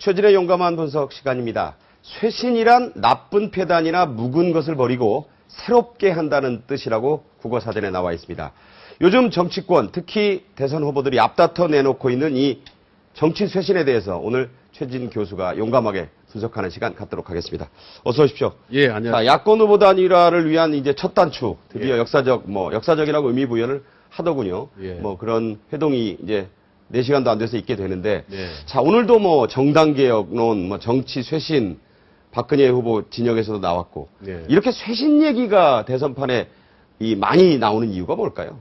최진의 용감한 분석 시간입니다. 쇄신이란 나쁜 패단이나 묵은 것을 버리고 새롭게 한다는 뜻이라고 국어사전에 나와 있습니다. 요즘 정치권, 특히 대선 후보들이 앞다퉈 내놓고 있는 이 정치 쇄신에 대해서 오늘 최진 교수가 용감하게 분석하는 시간 갖도록 하겠습니다. 어서 오십시오. 예, 안녕하세요. 자, 야권 후보 단일화를 위한 이제 첫 단추, 드디어 역사적이라고 의미 부여를 하더군요. 예. 그런 회동이 이제 4시간도 안 돼서 있게 되는데, 예. 자, 오늘도 정당개혁론, 정치 쇄신, 박근혜 후보 진영에서도 나왔고, 예. 이렇게 쇄신 얘기가 대선판에 많이 나오는 이유가 뭘까요?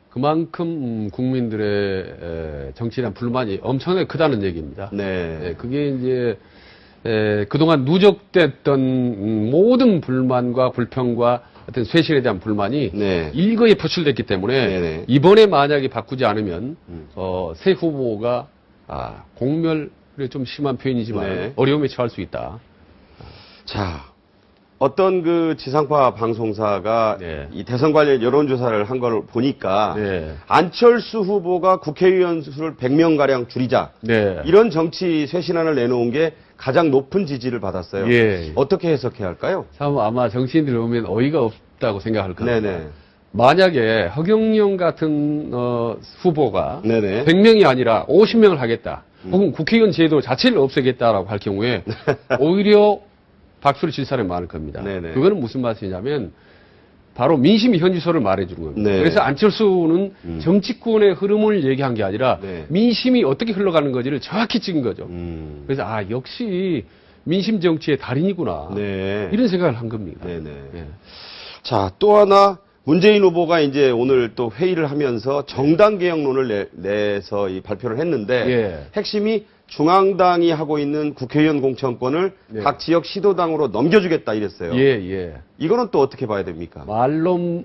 그만큼 국민들의 정치에 대한 불만이 엄청나게 크다는 얘기입니다. 네. 예, 그게 이제 그동안 누적됐던 모든 불만과 불평과 어떤 쇄신에 대한 불만이 네. 일거에 표출됐기 때문에 네네. 이번에 만약에 바꾸지 않으면 새 후보가 공멸이 좀 심한 표현이지만 네. 어려움에 처할 수 있다. 자, 어떤 그 지상파 방송사가 네. 이 대선 관련 여론조사를 한 걸 보니까 네. 안철수 후보가 국회의원 수를 100명가량 줄이자. 네. 이런 정치 쇄신안을 내놓은 게 가장 높은 지지를 받았어요. 예. 어떻게 해석해야 할까요? 참 아마 정치인들 보면 어이가 없다고 생각할 겁니다. 네네. 만약에 허경영 같은 후보가 네네. 100명이 아니라 50명을 하겠다. 혹은 국회의원 제도 자체를 없애겠다라고 할 경우에 오히려 박수를 칠 사람이 많을 겁니다. 네네. 그거는 무슨 말씀이냐면 바로 민심이 현지소를 말해주는 겁니다. 네. 그래서 안철수는 정치권의 흐름을 얘기한 게 아니라 네. 민심이 어떻게 흘러가는 건지를 정확히 찍은 거죠. 그래서 역시 민심 정치의 달인이구나. 네. 이런 생각을 한 겁니다. 네네. 예. 자, 또 하나 문재인 후보가 이제 오늘 또 회의를 하면서 정당 개혁론을 내서 발표를 했는데 예. 핵심이 중앙당이 하고 있는 국회의원 공천권을 네. 각 지역 시도당으로 넘겨주겠다 이랬어요. 예. 이거는 또 어떻게 봐야 됩니까? 말로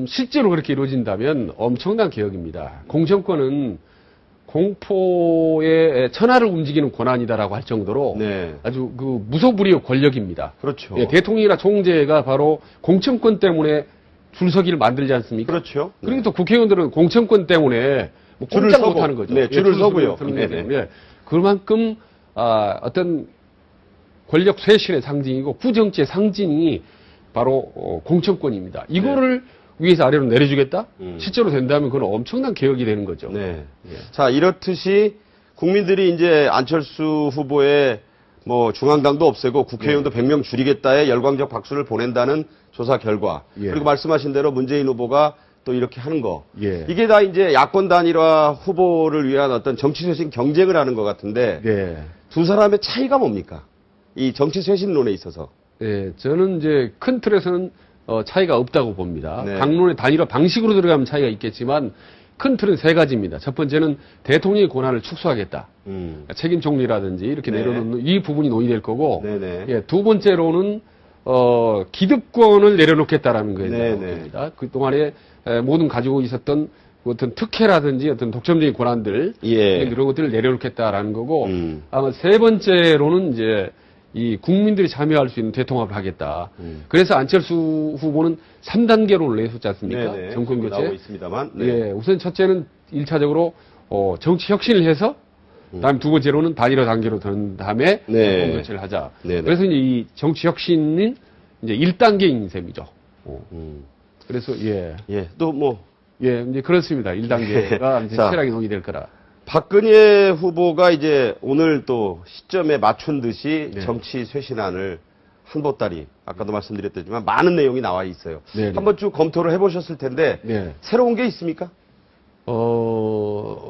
실제로 그렇게 이루어진다면 엄청난 개혁입니다. 공천권은 공포의 천하를 움직이는 권한이다라고 할 정도로 네. 아주 그 무소불위의 권력입니다. 그렇죠. 예, 대통령이나 총재가 바로 공천권 때문에 줄서기를 만들지 않습니까? 그렇죠. 그리고 또 국회의원들은 공천권 때문에 줄을 꼼짝 서고. 못하는 거죠. 네, 줄을 서고요. 서는 네네. 거기 때문에 그만큼 어떤 권력 쇄신의 상징이고 구정치의 상징이 바로 공천권입니다. 이거를 위에서 아래로 내려주겠다? 실제로 된다면 그건 엄청난 개혁이 되는 거죠. 네. 예. 자, 이렇듯이 국민들이 이제 안철수 후보의 중앙당도 없애고 국회의원도 100명 줄이겠다에 열광적 박수를 보낸다는 조사 결과. 예. 그리고 말씀하신 대로 문재인 후보가 또 이렇게 하는 거. 예. 이게 다 이제 야권 단일화 후보를 위한 어떤 정치 쇄신 경쟁을 하는 것 같은데 네. 두 사람의 차이가 뭡니까? 이 정치 쇄신론에 있어서. 예, 저는 이제 큰 틀에서는 차이가 없다고 봅니다. 네. 당론의 단일화 방식으로 들어가면 차이가 있겠지만 큰 틀은 세 가지입니다. 첫 번째는 대통령의 권한을 축소하겠다. 책임 총리라든지 이렇게 네. 내려놓는 이 부분이 논의될 거고, 네네. 예, 두 번째로는 기득권을 내려놓겠다라는 거에 대한 네네. 겁니다. 그 동안에 모든 가지고 있었던 어떤 특혜라든지 어떤 독점적인 권한들 예. 이런 것들을 내려놓겠다라는 거고, 음. 아마 세 번째로는 이제 이 국민들이 참여할 수 있는 대통합을 하겠다. 그래서 안철수 후보는 3단계로 내세웠지 않습니까? 네네. 정권 교체. 나오고 있습니다만. 네. 예, 우선 첫째는 1차적으로 정치 혁신을 해서 다음 두 번째로는 단일화 단계로 든 다음에 네. 정권 교체를 하자. 네네. 그래서 이제 이 정치 혁신은 이제 1단계인 셈이죠. 그래서 예. 또 이제 그렇습니다. 1단계가 이제 자. 철학이 논의될 거라. 박근혜 후보가 이제 오늘 또 시점에 맞춘 듯이 네. 정치 쇄신안을 한 보따리, 아까도 말씀드렸지만 많은 내용이 나와 있어요. 네네. 한번 쭉 검토를 해보셨을 텐데 네. 새로운 게 있습니까?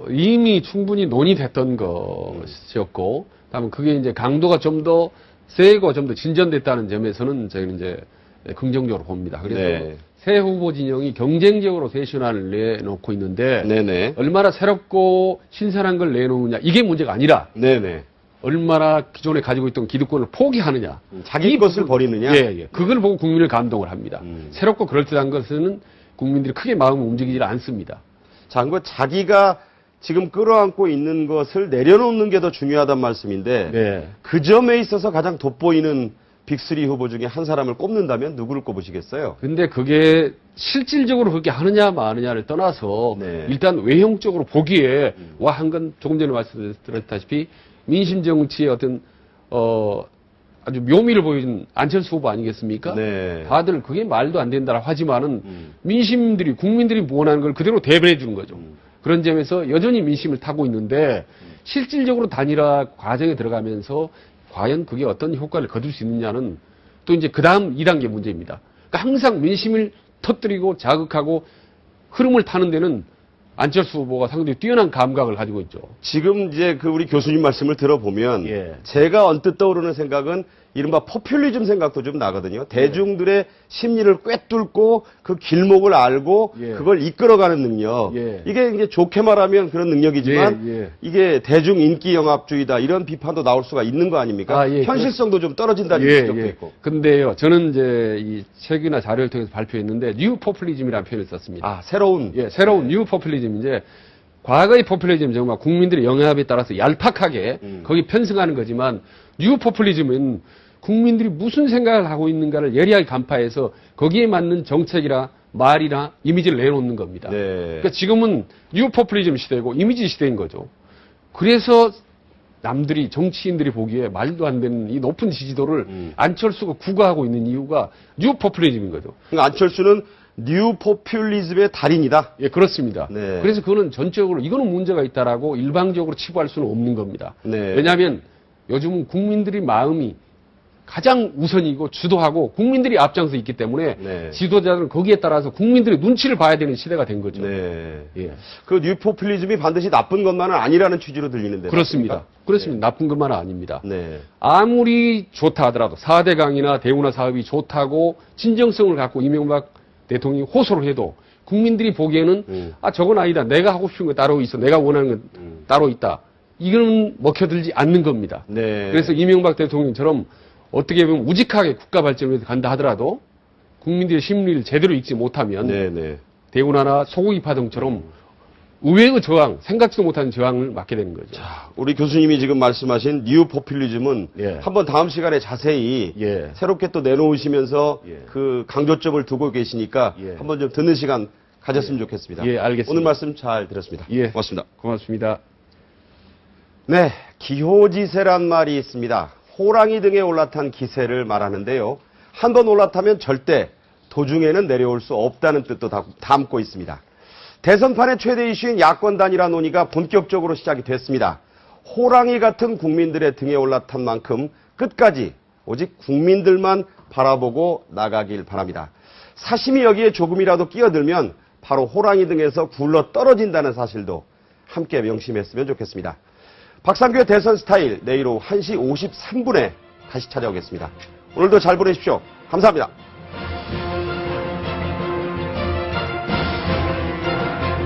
이미 충분히 논의됐던 것이었고, 다음에 그게 이제 강도가 좀 더 세고 좀 더 진전됐다는 점에서는 저희는 이제 긍정적으로 봅니다. 그래서 네. 새 후보 진영이 경쟁적으로 쇄신안을 내놓고 있는데, 네네. 얼마나 새롭고 신선한 걸 내놓느냐, 이게 문제가 아니라, 네네. 얼마나 기존에 가지고 있던 기득권을 포기하느냐. 자기 이 것을 부분- 버리느냐? 예. 그걸 보고 국민을 감동을 합니다. 새롭고 그럴듯한 것은 국민들이 크게 마음을 움직이지 않습니다. 자, 그 자기가 지금 끌어안고 있는 것을 내려놓는 게 더 중요하단 말씀인데 네. 그 점에 있어서 가장 돋보이는 빅3 후보 중에 한 사람을 꼽는다면 누구를 꼽으시겠어요? 근데 그게 실질적으로 그렇게 하느냐 마느냐를 떠나서 네. 일단 외형적으로 보기에 한 건 조금 전에 말씀드렸다시피 민심 정치의 어떤 아주 묘미를 보여준 안철수 후보 아니겠습니까? 네. 다들 그게 말도 안 된다라 하지만은 민심들이 국민들이 원하는 걸 그대로 대변해 주는 거죠. 그런 점에서 여전히 민심을 타고 있는데 실질적으로 단일화 과정에 들어가면서 과연 그게 어떤 효과를 거둘 수 있느냐는 또 이제 그 다음 2단계 문제입니다. 그러니까 항상 민심을 터뜨리고 자극하고 흐름을 타는 데는 안철수 후보가 상당히 뛰어난 감각을 가지고 있죠. 지금 이제 그 우리 교수님 말씀을 들어보면 예. 제가 언뜻 떠오르는 생각은 이른바 포퓰리즘 생각도 좀 나거든요. 대중들의 심리를 꿰뚫고 그 길목을 알고 예. 그걸 이끌어가는 능력. 예. 이게 이제 좋게 말하면 그런 능력이지만 예, 예. 이게 대중 인기 영합주의다 이런 비판도 나올 수가 있는 거 아닙니까? 아, 예. 현실성도 좀 떨어진다는 지적도 있고. 근데요, 저는 이제 이 책이나 자료를 통해서 발표했는데 뉴 포퓰리즘이라는 표현을 썼습니다. 아, 새로운. 예, 새로운 뉴 포퓰리즘 이제 과거의 포퓰리즘 정말 국민들의 영합에 따라서 얄팍하게 거기 편승하는 거지만 뉴 포퓰리즘은 국민들이 무슨 생각을 하고 있는가를 예리하게 간파해서 거기에 맞는 정책이나 말이나 이미지를 내놓는 겁니다. 네. 그러니까 지금은 뉴 포퓰리즘 시대고 이미지 시대인 거죠. 그래서 남들이 정치인들이 보기에 말도 안 되는 이 높은 지지도를 안철수가 구가하고 있는 이유가 뉴 포퓰리즘인 거죠. 그러니까 안철수는 뉴 포퓰리즘의 달인이다. 예, 그렇습니다. 네. 그래서 그거는 전적으로 이거는 문제가 있다라고 일방적으로 치부할 수는 없는 겁니다. 네. 왜냐하면 요즘은 국민들의 마음이 가장 우선이고 주도하고 국민들이 앞장서 있기 때문에 네. 지도자들은 거기에 따라서 국민들의 눈치를 봐야 되는 시대가 된 거죠. 네. 예. 그 뉴 포퓰리즘이 반드시 나쁜 것만은 아니라는 취지로 들리는데. 그렇습니다. 맞습니까? 그렇습니다. 나쁜 것만은 아닙니다. 네. 아무리 좋다 하더라도 4대강이나 대운하 사업이 좋다고 진정성을 갖고 이명박 대통령이 호소를 해도 국민들이 보기에는 아 저건 아니다. 내가 하고 싶은 거 따로 있어. 내가 원하는 건 따로 있다. 이건 먹혀들지 않는 겁니다. 네. 그래서 이명박 대통령처럼 어떻게 보면 우직하게 국가 발전을 위해서 간다 하더라도 국민들의 심리를 제대로 읽지 못하면 네, 네. 대운하나 소고기 파동처럼 의외의 저항, 생각지도 못한 저항을 맞게 되는 거죠. 자, 우리 교수님이 지금 말씀하신 뉴 포퓰리즘은 예. 한번 다음 시간에 자세히 예. 새롭게 또 내놓으시면서 예. 그 강조점을 두고 계시니까 예. 한번 좀 듣는 시간 가졌으면 좋겠습니다. 예, 알겠습니다. 오늘 말씀 잘 들었습니다. 예. 고맙습니다. 고맙습니다. 네, 기호지세란 말이 있습니다. 호랑이 등에 올라탄 기세를 말하는데요. 한 번 올라타면 절대 도중에는 내려올 수 없다는 뜻도 담고 있습니다. 대선판의 최대 이슈인 야권 단일화 논의가 본격적으로 시작이 됐습니다. 호랑이 같은 국민들의 등에 올라탄 만큼 끝까지 오직 국민들만 바라보고 나가길 바랍니다. 사심이 여기에 조금이라도 끼어들면 바로 호랑이 등에서 굴러 떨어진다는 사실도 함께 명심했으면 좋겠습니다. 박상규의 대선 스타일 내일 오후 1시 53분에 다시 찾아오겠습니다. 오늘도 잘 보내십시오. 감사합니다.